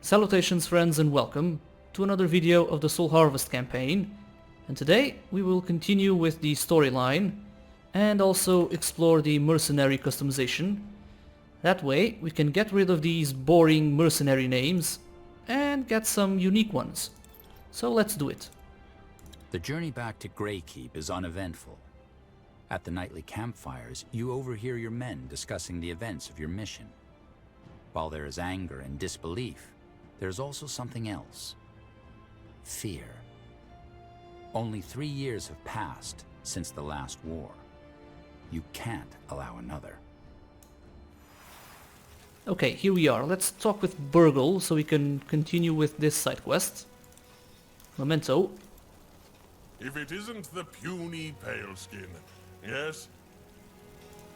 Salutations friends and welcome to another video of the Soul Harvest campaign, and today we will continue with the storyline and also explore the mercenary customization. That way we can get rid of these boring mercenary names and get some unique ones. So let's do it. The journey back to Greykeep is uneventful. At the nightly campfires, you overhear your men discussing the events of your mission. While there is anger and disbelief, there's also something else. Fear. Only 3 years have passed since the last war. You can't allow another. Okay, here we are. Let's talk with Burgle so we can continue with this side quest. Memento. If it isn't the puny Paleskin, yes?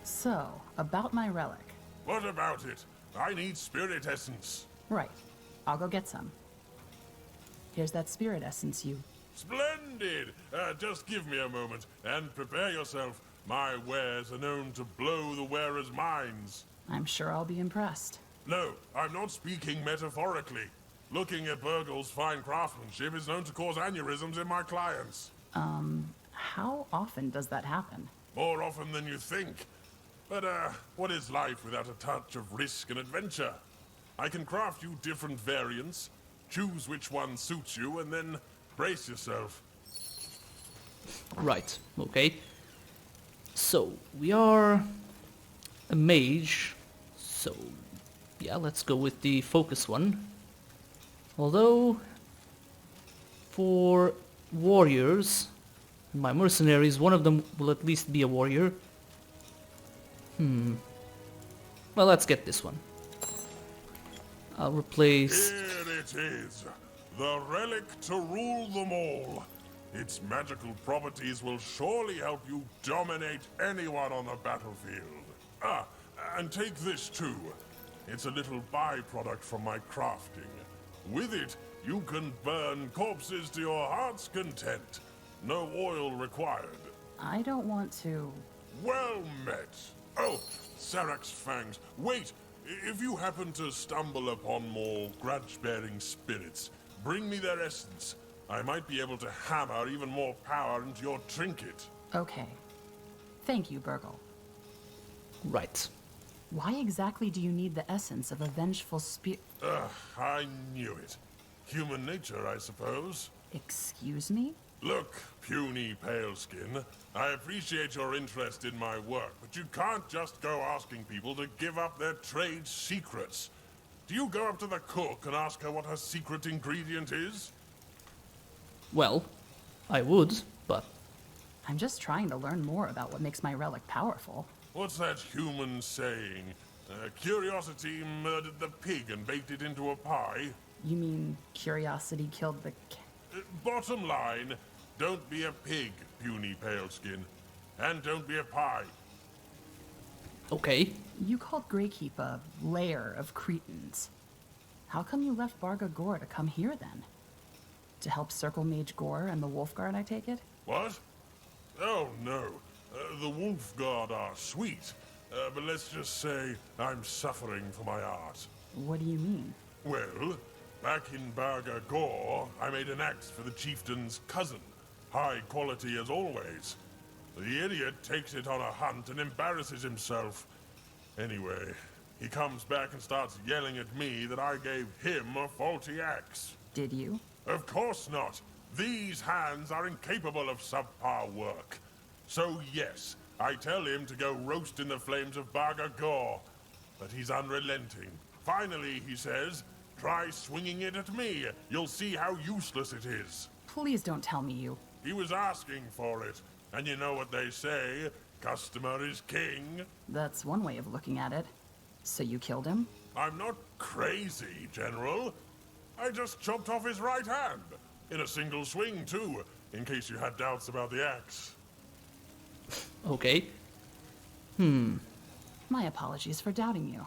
So, about my relic. What about it? I need spirit essence. Right. I'll go get some. Here's that spirit essence you... Splendid! Just give me a moment, and prepare yourself. My wares are known to blow the wearer's minds. I'm sure I'll be impressed. No, I'm not speaking metaphorically. Looking at Burgle's fine craftsmanship is known to cause aneurysms in my clients. How often does that happen? More often than you think. But, what is life without a touch of risk and adventure? I can craft you different variants, choose which one suits you, and then brace yourself. Right, okay. So, we are a mage, so yeah, let's go with the focus one. Although, for warriors, my mercenaries, one of them will at least be a warrior. Well, let's get this one. I'll replace... Here it is, the relic to rule them all. Its magical properties will surely help you dominate anyone on the battlefield. Ah, and take this too. It's a little byproduct from my crafting. With it, you can burn corpses to your heart's content. No oil required. I don't want to... Well met. Oh, Sarak's fangs. Wait! If you happen to stumble upon more grudge-bearing spirits, bring me their essence. I might be able to hammer even more power into your trinket. Okay. Thank you, Burgle. Right. Why exactly do you need the essence of a vengeful spirit? Ugh, I knew it. Human nature, I suppose. Excuse me? Look, puny Paleskin, I appreciate your interest in my work, but you can't just go asking people to give up their trade secrets. Do you go up to the cook and ask her what her secret ingredient is? Well, I would, but... I'm just trying to learn more about what makes my relic powerful. What's that human saying? Curiosity murdered the pig and baked it into a pie? You mean curiosity killed the Bottom line, don't be a pig, puny Paleskin. And don't be a pie. Okay. You called Greykeep a lair of cretins. How come you left Barga Gore to come here then? To help Circle Mage Gore and the Wolfguard, I take it? What? Oh, no. The Wolfguard are sweet. But let's just say I'm suffering for my art. What do you mean? Well, back in Barga Gore, I made an axe for the chieftain's cousin. High quality as always. The idiot takes it on a hunt and embarrasses himself. Anyway, he comes back and starts yelling at me that I gave him a faulty axe. Did you? Of course not. These hands are incapable of subpar work. So yes, I tell him to go roast in the flames of Barga Gore. But he's unrelenting. Finally, he says, try swinging it at me. You'll see how useless it is. Please don't tell me you... He was asking for it. And you know what they say, customer is king. That's one way of looking at it. So you killed him? I'm not crazy, General. I just chopped off his right hand. In a single swing, too, in case you had doubts about the axe. Okay. My apologies for doubting you.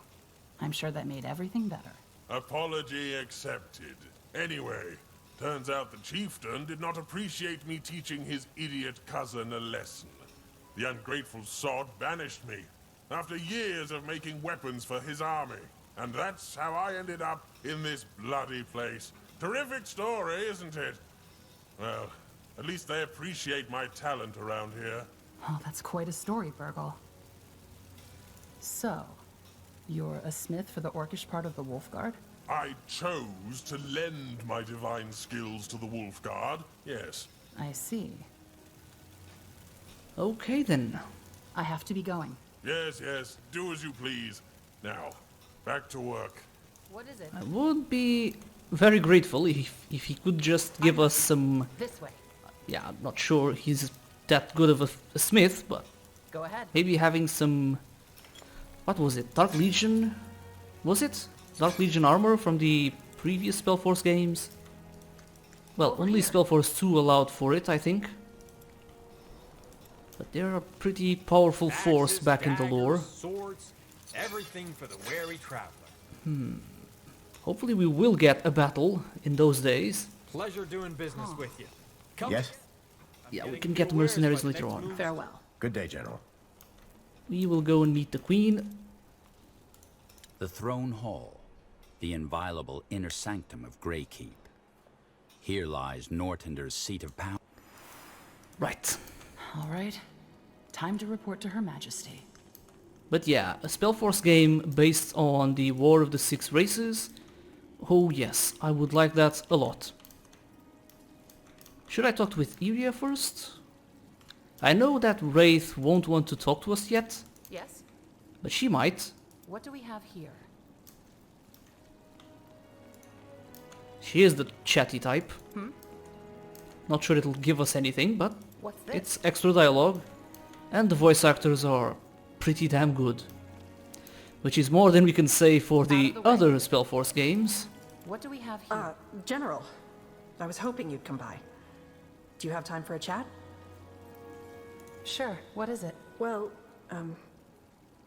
I'm sure that made everything better. Apology accepted. Anyway, turns out the chieftain did not appreciate me teaching his idiot cousin a lesson. The ungrateful sod banished me, after years of making weapons for his army. And that's how I ended up in this bloody place. Terrific story, isn't it? Well, at least they appreciate my talent around here. Oh, that's quite a story, Burgle. So, you're a smith for the orcish part of the Wolfguard? I chose to lend my divine skills to the Wolfguard, yes. I see. Okay then. I have to be going. Yes, yes, do as you please. Now, back to work. What is it? I would be very grateful if he could just give us some... This way. Yeah, I'm not sure he's that good of a smith, but Go ahead. maybe having some... What was it? Dark Legion? Was it? Dark Legion armor from the previous SpellForce games? Well, only SpellForce 2 allowed for it, I think. But they're a pretty powerful force Axes, back in the daggers, lore. Swords, everything for the wary traveler. Hopefully we will get a battle in those days. Pleasure doing business with you. Come Yes? Yeah, we getting can get the few wares mercenaries by later next on. move. Farewell. Good day, General. We will go and meet the Queen. The Throne Hall, the inviolable inner sanctum of Greykeep. Here lies Nortender's seat of power. Right. All right. Time to report to Her Majesty. But yeah, a SpellForce game based on the War of the Six Races. Oh yes, I would like that a lot. Should I talk with Iria first? I know that Wraith won't want to talk to us yet, Yes? but she might. What do we have here? She is the chatty type. Not sure it'll give us anything, but What's this? it's extra dialogue. And the voice actors are pretty damn good. Which is more than we can say for the Out of the way. other SpellForce games. What do we have here? General, I was hoping you'd come by. Do you have time for a chat? Sure. What is it? Well,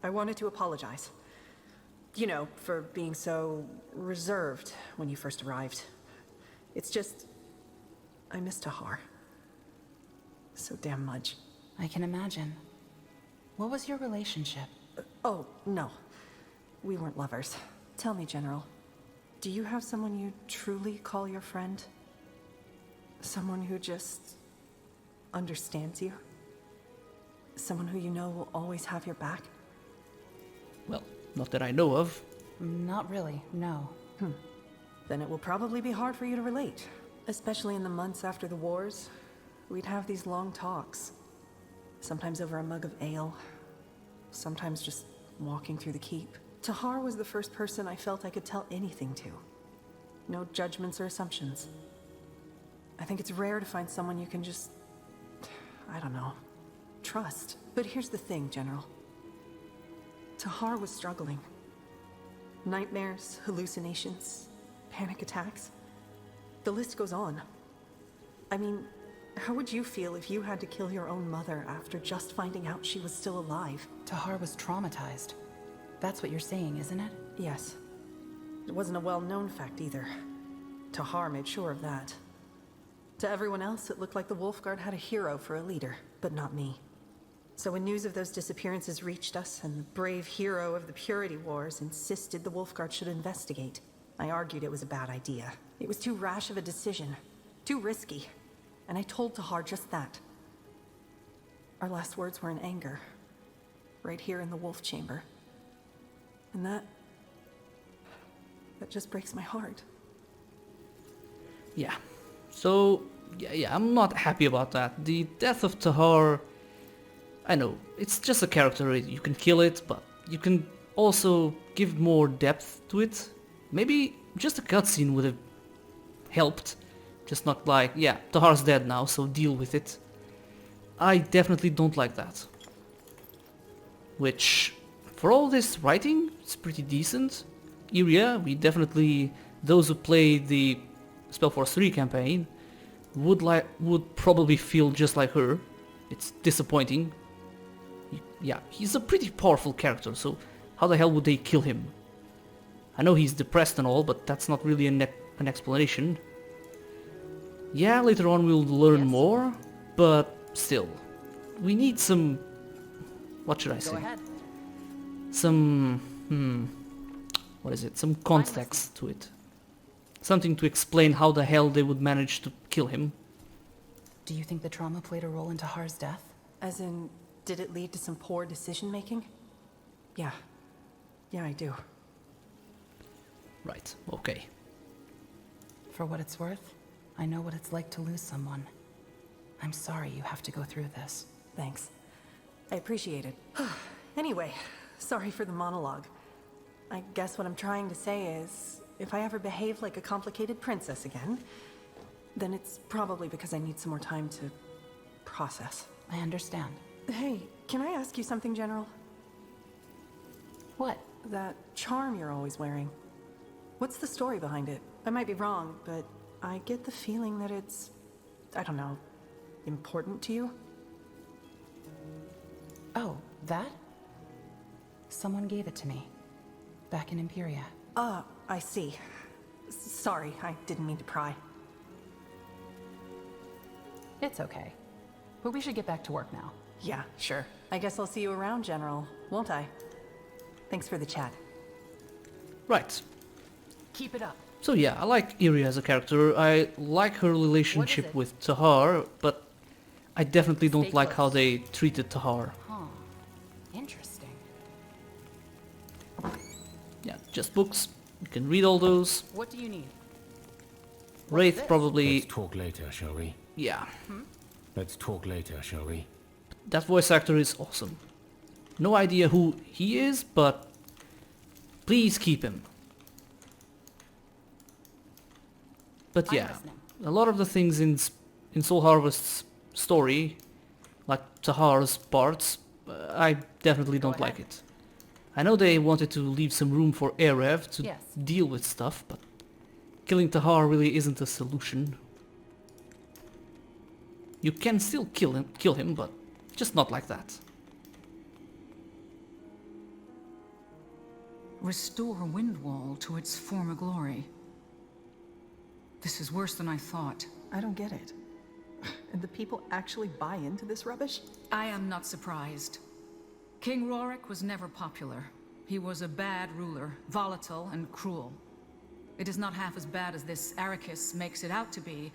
I wanted to apologize. You know, for being so reserved when you first arrived. It's just, I miss Tahar. So damn much. I can imagine. What was your relationship? Oh, no. We weren't lovers. Tell me, General, do you have someone you truly call your friend? Someone who just understands you? Someone who you know will always have your back? Well, not that I know of. Not really, no. Then it will probably be hard for you to relate. Especially in the months after the wars. We'd have these long talks. Sometimes over a mug of ale. Sometimes just walking through the keep. Tahar was the first person I felt I could tell anything to. No judgments or assumptions. I think it's rare to find someone you can just... I don't know. Trust. But here's the thing, General. Tahar was struggling. Nightmares, hallucinations, panic attacks. The list goes on. I mean, how would you feel if you had to kill your own mother after just finding out she was still alive? Tahar was traumatized. That's what you're saying, isn't it? Yes. It wasn't a well-known fact either. Tahar made sure of that. To everyone else, it looked like the Wolfguard had a hero for a leader, but not me. So when news of those disappearances reached us, and the brave hero of the Purity Wars insisted the Wolfguard should investigate, I argued it was a bad idea. It was too rash of a decision. Too risky. And I told Tahar just that. Our last words were in anger. Right here in the Wolf Chamber. And that just breaks my heart. Yeah. So, yeah, I'm not happy about that. The death of Tahar... I know, it's just a character, you can kill it, but you can also give more depth to it. Maybe just a cutscene would have helped. Just not like, yeah, Tahar's dead now, so deal with it. I definitely don't like that. Which, for all this writing, it's pretty decent. Iria, we definitely, those who played the SpellForce 3 campaign, would probably feel just like her. It's disappointing. Yeah, he's a pretty powerful character, so how the hell would they kill him? I know he's depressed and all, but that's not really an explanation. Yeah, later on we'll learn more, but still. We need some... What should I say? Go ahead. Some... what is it, some context to it. Something to explain how the hell they would manage to kill him. Do you think the trauma played a role in Tahar's death? As in, did it lead to some poor decision-making? Yeah. Yeah, I do. Right, okay. For what it's worth, I know what it's like to lose someone. I'm sorry you have to go through this. Thanks. I appreciate it. Anyway, sorry for the monologue. I guess what I'm trying to say is, if I ever behave like a complicated princess again, then it's probably because I need some more time to process. I understand. Hey, can I ask you something, General? What? That charm you're always wearing. What's the story behind it? I might be wrong, but I get the feeling that it's, I don't know, important to you? Oh, that? Someone gave it to me. Back in Imperia. I see. Sorry, I didn't mean to pry. It's okay. But we should get back to work now. Yeah, sure. I guess I'll see you around, General, won't I? Thanks for the chat. Right. Keep it up. So yeah, I like Iria as a character. I like her relationship with Tahar, but I definitely don't Stay like close. how they treated Tahar. Huh. Interesting. Yeah, just books. You can read all those. What do you need? Wraith this? probably... Let's talk later, shall we? Yeah. Let's talk later, shall we? That voice actor is awesome. No idea who he is, but please keep him. But I'm yeah, listening. a lot of the things in Soul Harvest's story, like Tahar's parts, I definitely don't like ahead. it. I know they wanted to leave some room for Erev to Yes. deal with stuff, but killing Tahar really isn't a solution. You can still kill him, but just not like that. Restore Windwall to its former glory. This is worse than I thought. I don't get it. And the people actually buy into this rubbish? I am not surprised. King Rorik was never popular. He was a bad ruler, volatile and cruel. It is not half as bad as this Arrakis makes it out to be,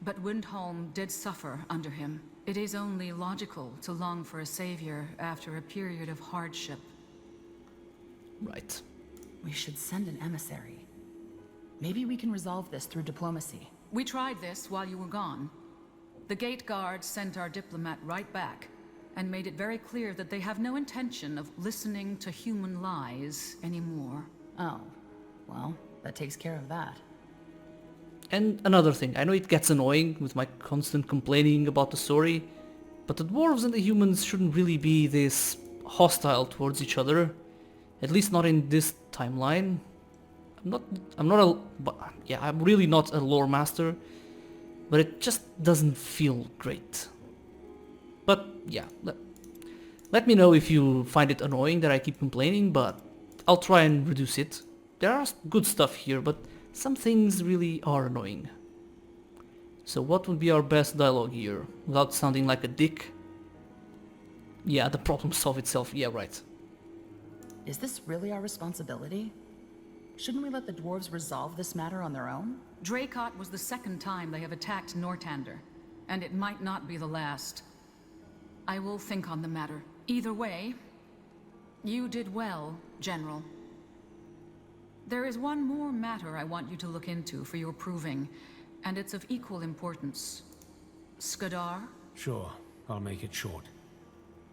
but Windholm did suffer under him. It is only logical to long for a savior after a period of hardship. Right. We should send an emissary. Maybe we can resolve this through diplomacy. We tried this while you were gone. The gate guards sent our diplomat right back, and made it very clear that they have no intention of listening to human lies anymore. Oh, well, that takes care of that. And another thing, I know it gets annoying with my constant complaining about the story, but the dwarves and the humans shouldn't really be this hostile towards each other. At least not in this timeline. I'm really not a lore master, but it just doesn't feel great. But yeah, let me know if you find it annoying that I keep complaining, but I'll try and reduce it. There are good stuff here, but some things really are annoying. So what would be our best dialogue here, without sounding like a dick? Yeah, the problem solve itself, yeah right. Is this really our responsibility? Shouldn't we let the dwarves resolve this matter on their own? Dracot was the second time they have attacked Nortander, and it might not be the last. I will think on the matter. Either way, you did well, General. There is one more matter I want you to look into for your proving, and it's of equal importance. Skadar? Sure, I'll make it short.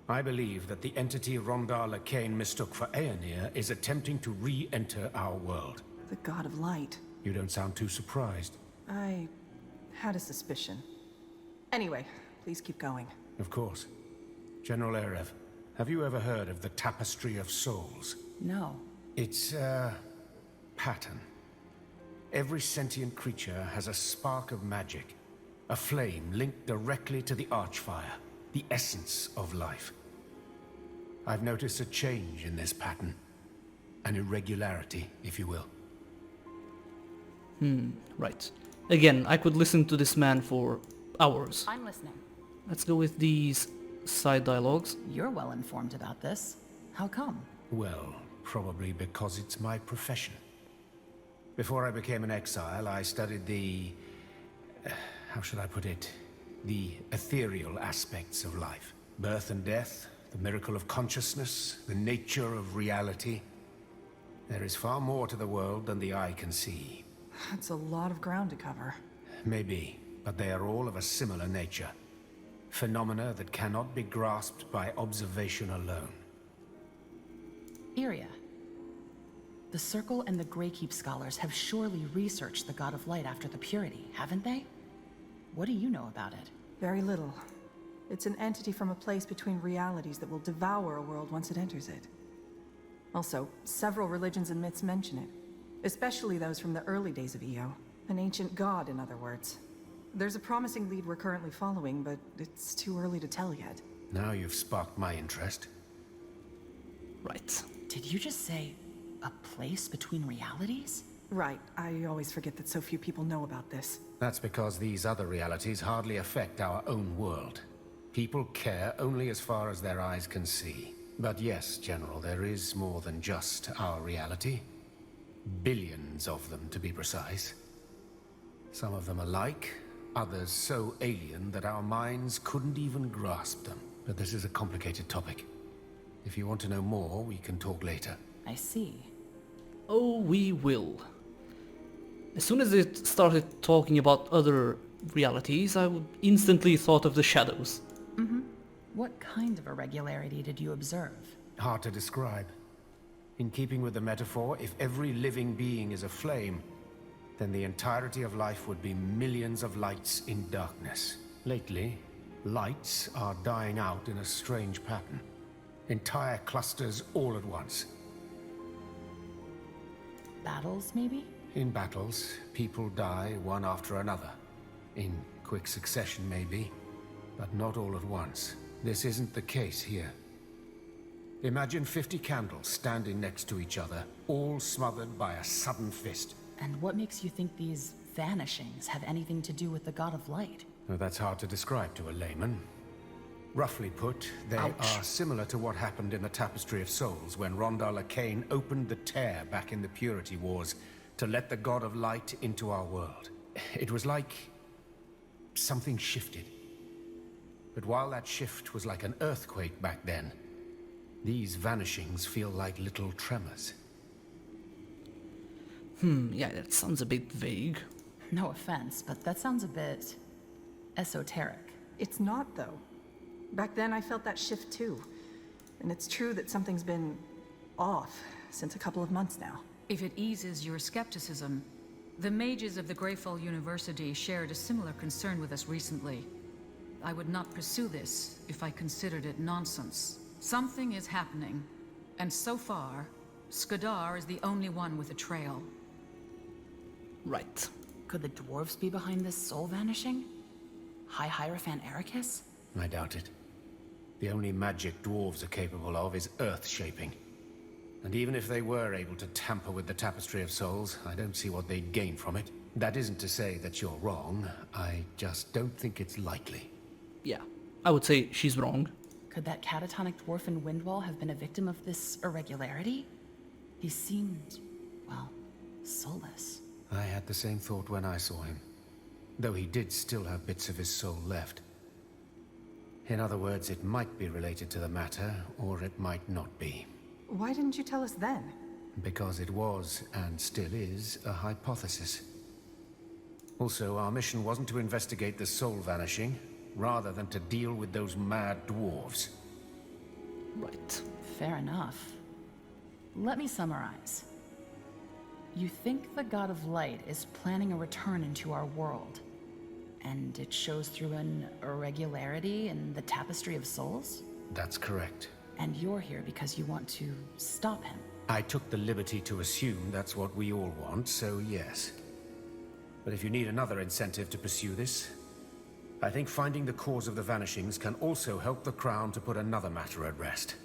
I believe that the entity Rondar Lacane mistook for Aenir is attempting to re-enter our world. The God of Light. You don't sound too surprised. I had a suspicion. Anyway, please keep going. Of course. General Erev, have you ever heard of the Tapestry of Souls? No. It's a pattern. Every sentient creature has a spark of magic, a flame linked directly to the Archfire, the essence of life. I've noticed a change in this pattern, an irregularity, if you will. Right. Again, I could listen to this man for hours. I'm listening. Let's go with these side dialogues. You're well informed about this. How come? Well, probably because it's my profession. Before I became an exile, I studied the... how should I put it? The ethereal aspects of life. Birth and death, the miracle of consciousness, the nature of reality. There is far more to the world than the eye can see. That's a lot of ground to cover. Maybe, but they are all of a similar nature. Phenomena that cannot be grasped by observation alone. Iria. The Circle and the Greykeep scholars have surely researched the God of Light after the Purity, haven't they? What do you know about it? Very little. It's an entity from a place between realities that will devour a world once it enters it. Also, several religions and myths mention it, especially those from the early days of Io. An ancient god, in other words. There's a promising lead we're currently following, but it's too early to tell yet. Now you've sparked my interest. Right. Did you just say a place between realities? Right. I always forget that so few people know about this. That's because these other realities hardly affect our own world. People care only as far as their eyes can see. But yes, General, there is more than just our reality. Billions of them, to be precise. Some of them alike, others so alien that our minds couldn't even grasp them. But this is a complicated topic. If you want to know more, we can talk later. I see. Oh, we will. As soon as it started talking about other realities, I instantly thought of the shadows. What kind of irregularity did you observe? Hard to describe. In keeping with the metaphor, if every living being is a flame, then the entirety of life would be millions of lights in darkness. Lately, lights are dying out in a strange pattern. Entire clusters all at once. Battles, maybe? In battles, people die one after another. In quick succession, maybe, but not all at once. This isn't the case here. Imagine 50 candles standing next to each other, all smothered by a sudden fist. And what makes you think these vanishings have anything to do with the God of Light? Well, that's hard to describe to a layman. Roughly put, they are similar to what happened in the Tapestry of Souls when Rondar Kane opened the tear back in the Purity Wars to let the God of Light into our world. It was like something shifted. But while that shift was like an earthquake back then, these vanishings feel like little tremors. Yeah, that sounds a bit vague. No offense, but that sounds a bit esoteric. It's not, though. Back then, I felt that shift too. And it's true that something's been off since a couple of months now. If it eases your skepticism, the mages of the Greyfall University shared a similar concern with us recently. I would not pursue this if I considered it nonsense. Something is happening, and so far, Skadar is the only one with a trail. Right. Could the dwarves be behind this soul vanishing? High Hierophant Ericus? I doubt it. The only magic dwarves are capable of is earth-shaping. And even if they were able to tamper with the Tapestry of Souls, I don't see what they'd gain from it. That isn't to say that you're wrong. I just don't think it's likely. Yeah, I would say she's wrong. Could that catatonic dwarf in Windwall have been a victim of this irregularity? He seemed, well, soulless. I had the same thought when I saw him. Though he did still have bits of his soul left. In other words, it might be related to the matter, or it might not be. Why didn't you tell us then? Because it was, and still is, a hypothesis. Also, our mission wasn't to investigate the soul vanishing, rather than to deal with those mad dwarves. Right. Fair enough. Let me summarize. You think the God of Light is planning a return into our world, and it shows through an irregularity in the Tapestry of Souls? That's correct. And you're here because you want to stop him. I took the liberty to assume that's what we all want, so yes. But if you need another incentive to pursue this, I think finding the cause of the vanishings can also help the Crown to put another matter at rest.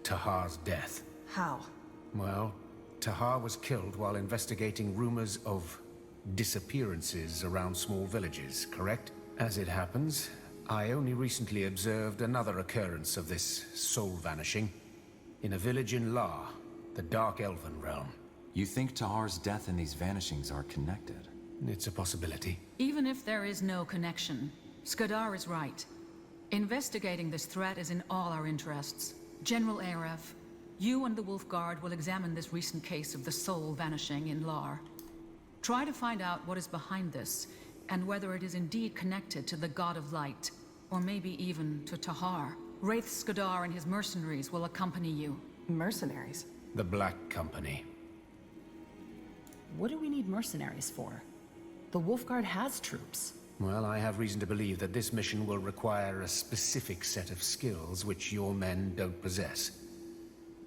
Tahar's death. How? Well, Tahar was killed while investigating rumors of disappearances around small villages, correct? As it happens, I only recently observed another occurrence of this soul vanishing in a village in La, the Dark Elven realm. You think Tahar's death and these vanishings are connected? It's a possibility. Even if there is no connection, Skadar is right. Investigating this threat is in all our interests. General Aref, you and the Wolf Guard will examine this recent case of the soul vanishing in Lar. Try to find out what is behind this, and whether it is indeed connected to the God of Light, or maybe even to Tahar. Wraith Skadar and his mercenaries will accompany you. Mercenaries? The Black Company. What do we need mercenaries for? The Wolfguard has troops. Well, I have reason to believe that this mission will require a specific set of skills which your men don't possess.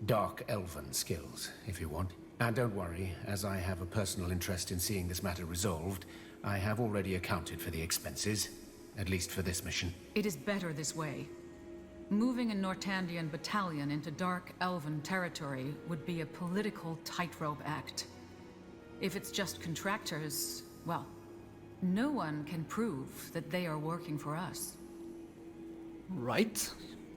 Dark Elven skills, if you want. And don't worry, as I have a personal interest in seeing this matter resolved, I have already accounted for the expenses, at least for this mission. It is better this way. Moving a Nortandian battalion into Dark Elven territory would be a political tightrope act. If it's just contractors, well, no one can prove that they are working for us. Right.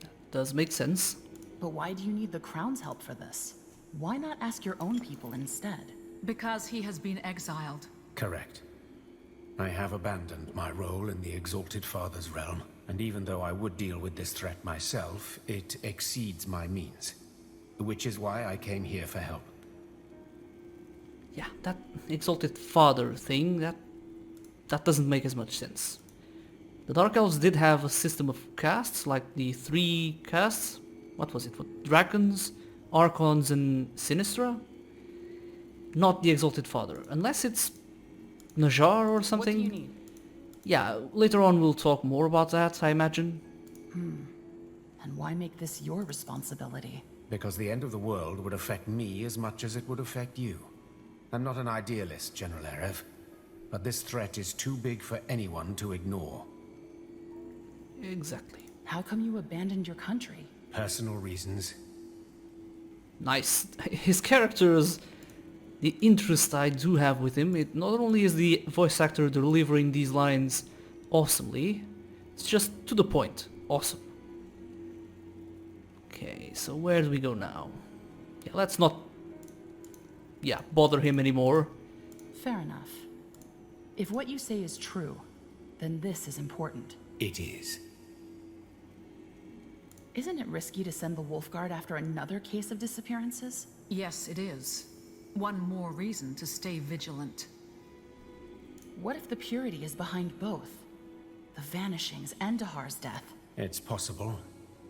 That does make sense. But why do you need the Crown's help for this? Why not ask your own people instead? Because he has been exiled. Correct. I have abandoned my role in the Exalted Father's realm, and even though I would deal with this threat myself, it exceeds my means. Which is why I came here for help. Yeah, that Exalted Father thing, that doesn't make as much sense. The Dark Elves did have a system of castes, like the 3 castes. What was it? What, Dragons, Archons, and Sinistra? Not the Exalted Father, unless it's Najar or something. What do you need? Yeah, later on we'll talk more about that, I imagine. And why make this your responsibility? Because the end of the world would affect me as much as it would affect you. I'm not an idealist, General Erev, but this threat is too big for anyone to ignore. Exactly. How come you abandoned your country? Personal reasons. Nice. His characters, the interest I do have with him, it not only is the voice actor delivering these lines awesomely, it's just to the point. Awesome. Okay, so where do we go now? Yeah, let's not bother him anymore. Fair enough. If what you say is true, then this is important. It is. Isn't it risky to send the Wolfguard after another case of disappearances? Yes, it is. One more reason to stay vigilant. What if the Purity is behind both? The vanishings and Dahar's death? It's possible,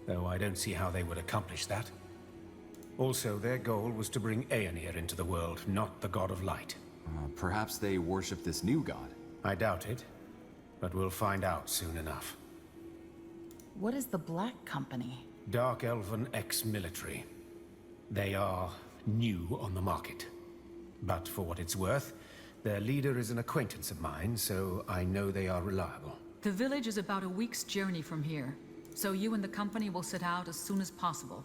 though I don't see how they would accomplish that. Also, their goal was to bring Aenir into the world, not the God of Light. Perhaps they worship this new god. I doubt it, but we'll find out soon enough. What is the Black Company? Dark Elven ex-military. They are new on the market. But for what it's worth, their leader is an acquaintance of mine, so I know they are reliable. The village is about a week's journey from here, so you and the company will set out as soon as possible.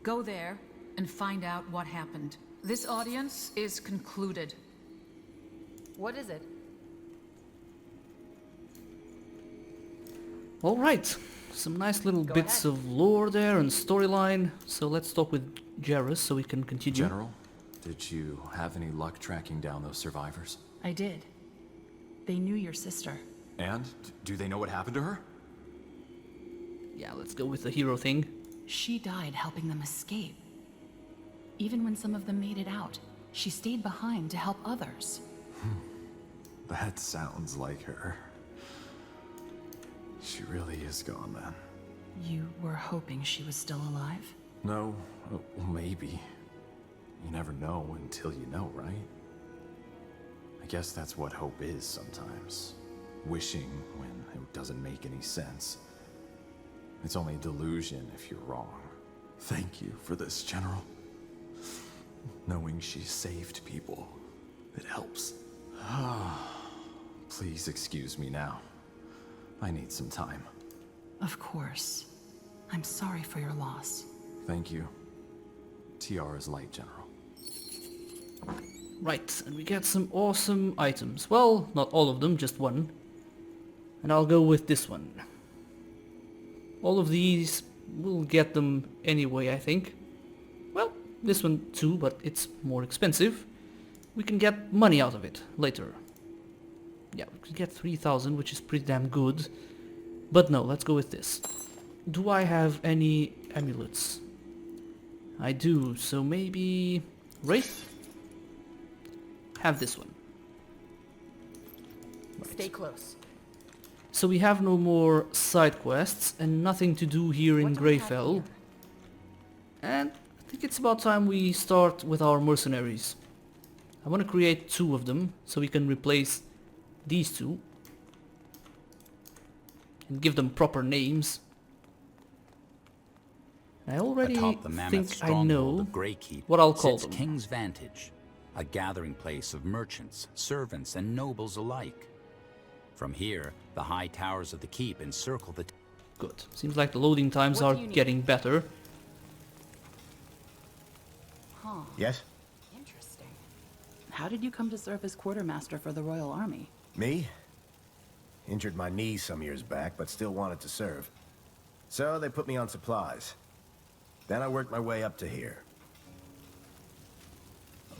Go there and find out what happened. This audience is concluded. What is it? Alright, some nice little bits of lore there and storyline, so let's talk with Jarrus so we can continue. General, did you have any luck tracking down those survivors? I did. They knew your sister. And? Do they know what happened to her? Yeah, let's go with the hero thing. She died helping them escape. Even when some of them made it out, she stayed behind to help others. That sounds like her. She really is gone then. You were hoping she was still alive? No, well, maybe. You never know until you know, right? I guess that's what hope is sometimes. Wishing when it doesn't make any sense. It's only a delusion if you're wrong. Thank you for this, General. Knowing she saved people, it helps. Please excuse me now. I need some time. Of course. I'm sorry for your loss. Thank you. Tiara's light, General. Right, and we get some awesome items. Well, not all of them, just one. And I'll go with this one. All of these, we'll get them anyway, I think. Well, This one too, but it's more expensive. We can get money out of it later. Yeah, we can get 3,000, which is pretty damn good. But no, let's go with this. Do I have any amulets? I do, so maybe... Wraith? Have this one. Right. Stay close. So we have no more side quests and nothing to do here in Greyfell. And I think it's about time we start with our mercenaries. I want to create 2 of them so we can replace these 2 and give them proper names. I already think I know what I'll call them. King's Vantage, a gathering place of merchants, servants, and nobles alike. From here, the high towers of the keep encircle the... Good. Seems like the loading times are getting better. Huh. Yes? Interesting. How did you come to serve as quartermaster for the Royal Army? Me? Injured my knee some years back, but still wanted to serve. So they put me on supplies. Then I worked my way up to here.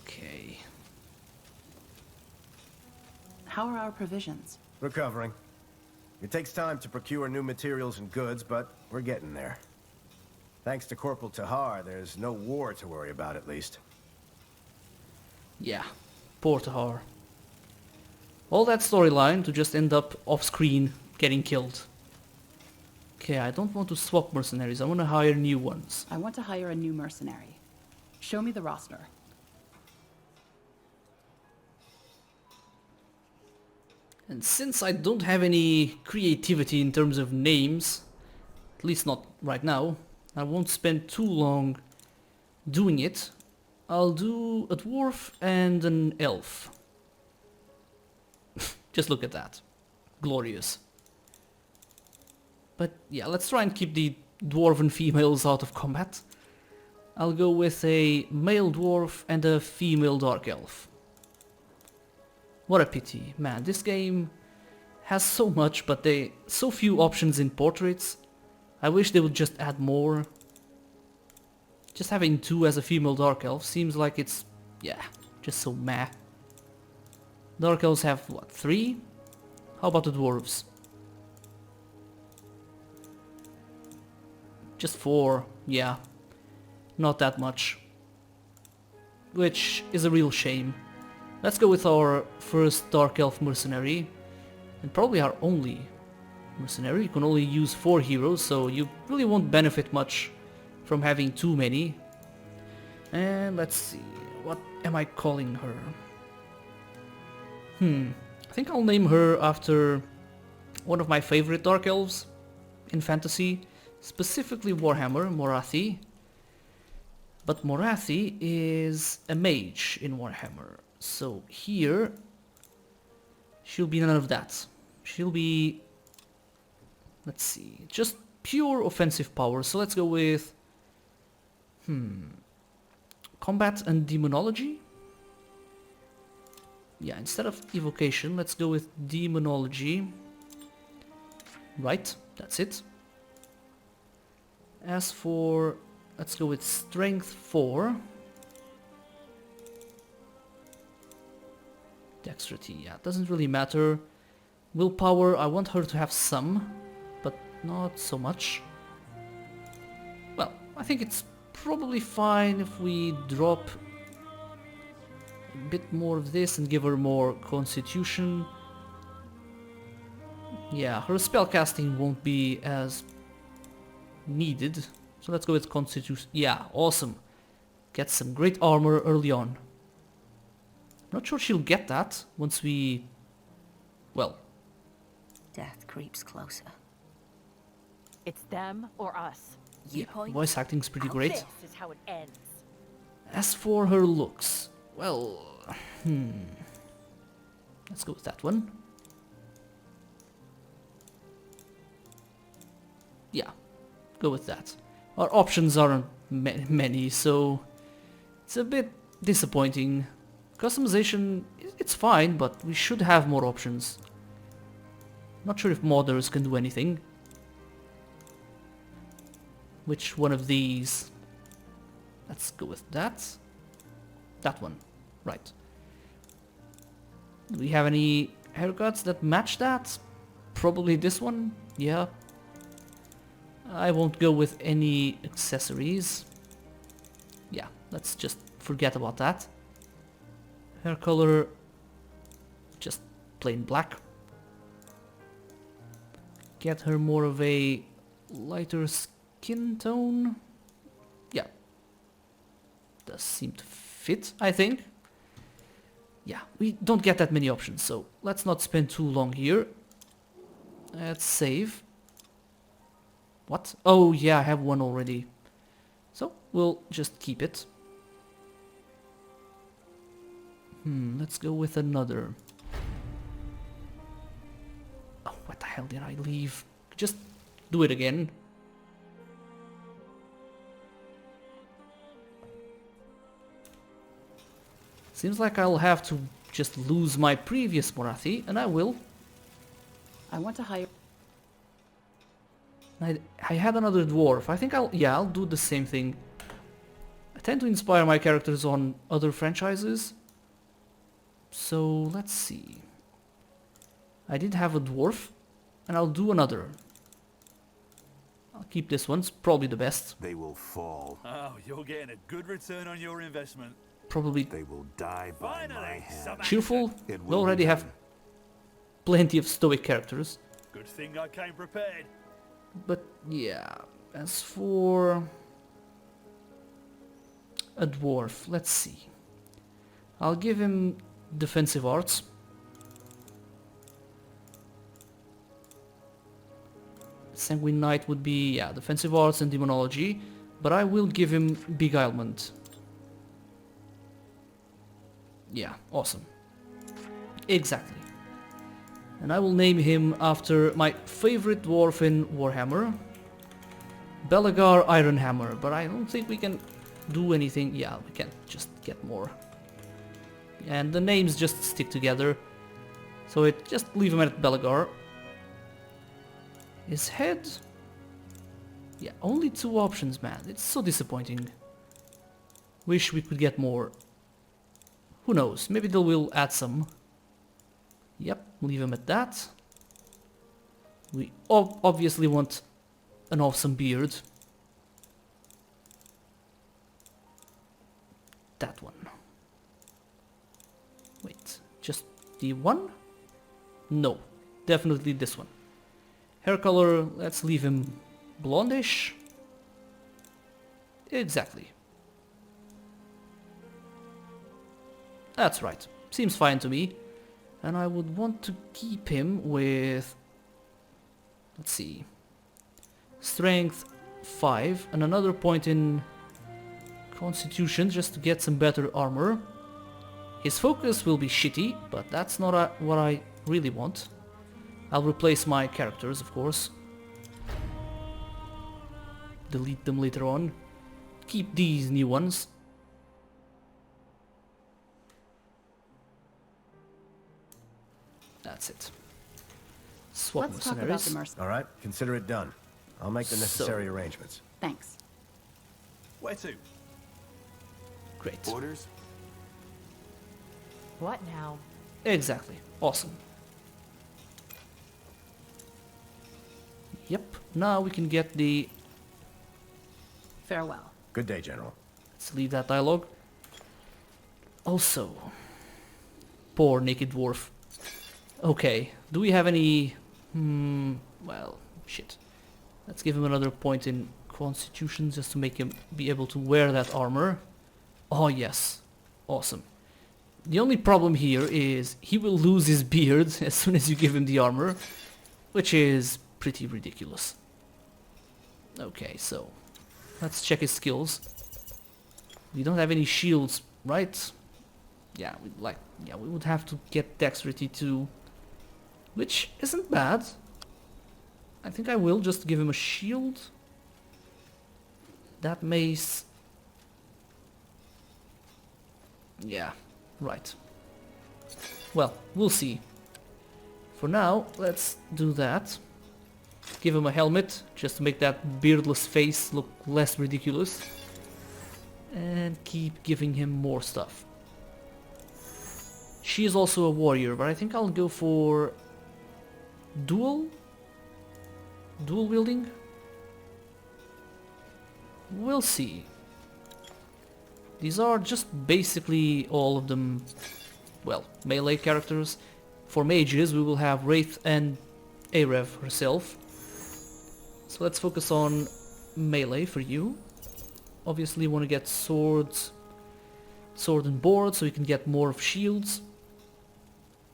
Okay. How are our provisions? Recovering. It takes time to procure new materials and goods, but we're getting there. Thanks to Corporal Tahar, there's no war to worry about, at least. Yeah, poor Tahar. All that storyline to just end up off-screen getting killed. Okay, I don't want to swap mercenaries, I want to hire new ones. I want to hire a new mercenary. Show me the roster. And since I don't have any creativity in terms of names, at least not right now, I won't spend too long doing it. I'll do a dwarf and an elf. Just look at that. Glorious. But yeah, let's try and keep the dwarven females out of combat. I'll go with a male dwarf and a female dark elf. What a pity, man, this game has so much, but so few options in portraits. I wish they would just add more. Just having 2 as a female dark elf seems like it's, yeah, just so meh. Dark elves have, what, 3? How about the dwarves? Just 4, yeah. Not that much. Which is a real shame. Let's go with our first Dark Elf Mercenary, and probably our only mercenary. You can only use 4 heroes, so you really won't benefit much from having too many. And let's see, what am I calling her? I think I'll name her after one of my favorite Dark Elves in fantasy, specifically Warhammer, Morathi. But Morathi is a mage in Warhammer. So here, she'll be none of that. She'll be, let's see, just pure offensive power. So let's go with, combat and demonology. Yeah, instead of evocation, let's go with demonology. Right, that's it. As for, let's go with strength 4. Dexterity, yeah, doesn't really matter. Willpower, I want her to have some, but not so much. Well, I think it's probably fine if we drop a bit more of this and give her more constitution. Yeah, her spellcasting won't be as needed, so let's go with constitution. Yeah, awesome. Get some great armor early on. Not sure she'll get that once we... well... Death creeps closer. It's them or us. Yeah, voice acting's pretty great. This is how it ends. As for her looks, well... let's go with that one. Yeah, go with that. Our options aren't many, so... it's a bit disappointing. Customization, it's fine, but we should have more options. Not sure if modders can do anything. Which one of these? Let's go with that. That one. Right. Do we have any haircuts that match that? Probably this one. Yeah. I won't go with any accessories. Yeah, let's just forget about that. Hair color, just plain black. Get her more of a lighter skin tone. Yeah. Does seem to fit, I think. Yeah, we don't get that many options, so let's not spend too long here. Let's save. What? Oh yeah, I have one already. So, we'll just keep it. Let's go with another. Oh, what the hell did I leave? Just do it again. Seems like I'll have to just lose my previous Morathi, and I will. I want to hire... I had another dwarf. I think I'll do the same thing. I tend to inspire my characters on other franchises. So, let's see. I did have a dwarf, and I'll do another. I'll keep this one, it's probably the best. They will fall. Oh, you're getting a good return on your investment. Probably They will die by my hand. cheerful. It We will already be have done. plenty of stoic characters. Good thing I came prepared. But yeah, as for a dwarf, let's see. I'll give him defensive arts. Sanguine Knight would be, yeah, defensive arts and demonology, but I will give him beguilement. Yeah, awesome. Exactly. And I will name him after my favorite dwarf in Warhammer, Belagar Ironhammer, but I don't think we can do anything. Yeah, we can just get more. And the names just stick together, so it just leave him at Belagar. His head... Yeah, only 2 options, man. It's so disappointing. Wish we could get more. Who knows, maybe they will add some. Yep, leave him at that. We obviously want an awesome beard. That one. Wait, just the one? No, definitely this one. Hair color, let's leave him blondish. Exactly. That's right, seems fine to me. And I would want to keep him with, let's see, strength 5 and another point in constitution just to get some better armor. His focus will be shitty, but that's not what I really want. I'll replace my characters, of course. Delete them later on. Keep these new ones. That's it. Swap Let's talk about the mercenaries. mercenaries. All right, consider it done. I'll make the necessary arrangements. Thanks. Where to? Great. Orders? What now? Exactly. Awesome. Yep. Now we can get the... Farewell. Good day, General. Let's leave that dialogue. Also... Poor naked dwarf. Okay. Do we have any... well, shit. Let's give him another point in constitution just to make him be able to wear that armor. Oh yes. Awesome. The only problem here is he will lose his beard as soon as you give him the armor, which is pretty ridiculous. Okay, so let's check his skills. We don't have any shields, right? Yeah, we would have to get dexterity too, which isn't bad. I think I will just give him a shield. That mace. Yeah, right. Well, we'll see. For now, let's do that. Give him a helmet, just to make that beardless face look less ridiculous. and keep giving him more stuff. She is also a warrior, but I think I'll go for dual wielding. We'll see. These are just basically all of them, well, melee characters. For mages we will have Wraith and Arev herself. So let's focus on melee for you. Obviously you want to get sword and board so you can get more of shields.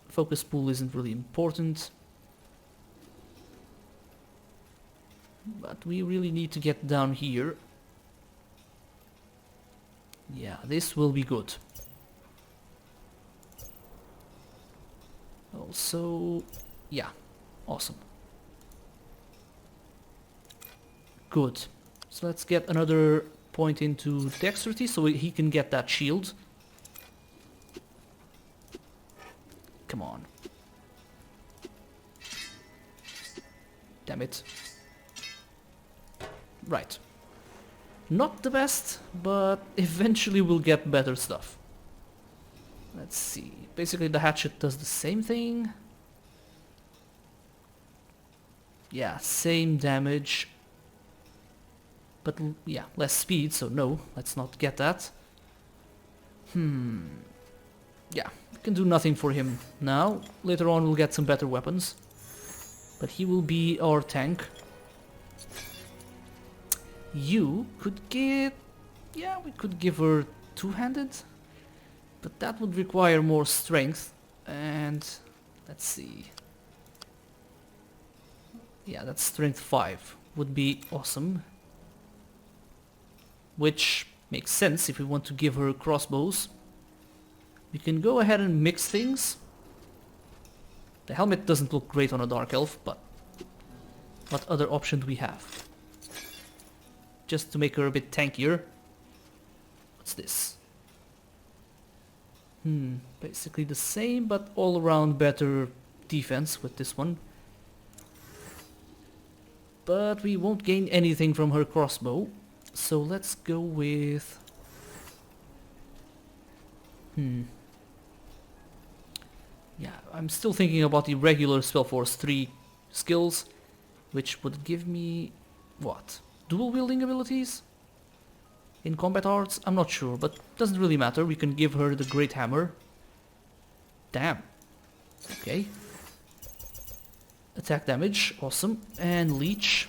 Focus pool isn't really important. But we really need to get down here. Yeah, this will be good. Also, yeah, awesome. Good. So let's get another point into dexterity so he can get that shield. Come on. Damn it. Right. Not the best, but eventually we'll get better stuff. Let's see. Basically the hatchet does the same thing. Yeah, same damage. But yeah, less speed, so no, let's not get that. Yeah, we can do nothing for him now. Later on we'll get some better weapons. But he will be our tank. You could get... yeah, we could give her two-handed. But that would require more strength. And let's see. Yeah, that's strength 5. Would be awesome. Which makes sense if we want to give her crossbows. We can go ahead and mix things. The helmet doesn't look great on a Dark Elf, but what other option do we have? Just to make her a bit tankier. What's this? Basically the same, but all around better defense with this one. But we won't gain anything from her crossbow. So let's go with... yeah, I'm still thinking about the regular SpellForce 3 skills, which would give me... what? Dual wielding abilities? In combat arts? I'm not sure, but doesn't really matter. We can give her the Great Hammer. Damn. Okay. Attack damage, awesome. And Leech.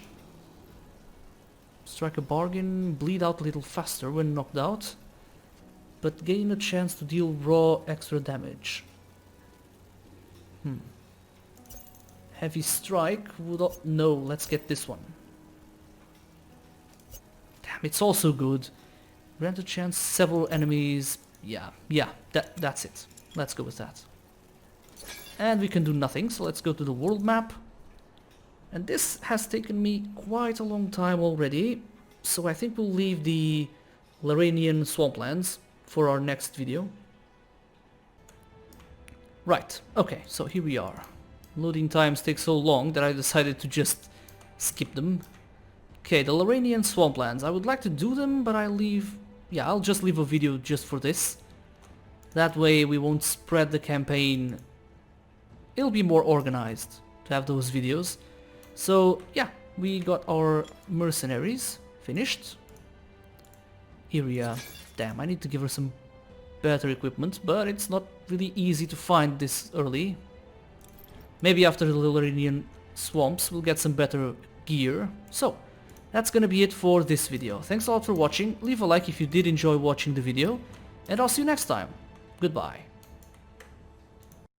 Strike a bargain, bleed out a little faster when knocked out, but gain a chance to deal raw extra damage. Heavy strike would... no, let's get this one. Damn, it's also good. Grant a chance several enemies... yeah, that's it. Let's go with that. And we can do nothing, so let's go to the world map. And this has taken me quite a long time already, so I think we'll leave the Laranian Swamplands for our next video. Right, okay, so here we are. Loading times take so long that I decided to just skip them. Okay, the Laranian Swamplands. I would like to do them, but I'll just leave a video just for this. That way we won't spread the campaign. It'll be more organized to have those videos. So yeah, we got our mercenaries finished. Iria, damn, I need to give her some better equipment, but it's not really easy to find this early. Maybe after the Laranian swamps we'll get some better gear. So that's gonna be it for this video. Thanks a lot for watching. Leave a like if you did enjoy watching the video, and I'll see you next time. Goodbye.